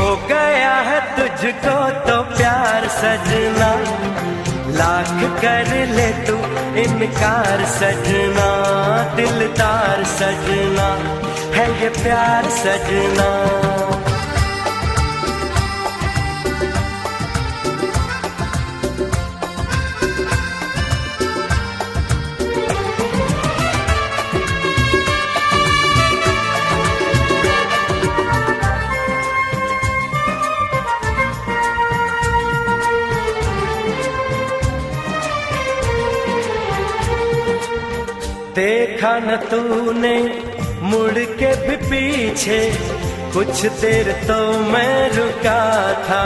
हो गया है तुझको तो प्यार सजना, लाख कर ले तू इनकार सजना, दिलदार सजना है ये प्यार सजना। देखा न तूने मुड़ के भी पीछे, कुछ देर तो मैं रुका था।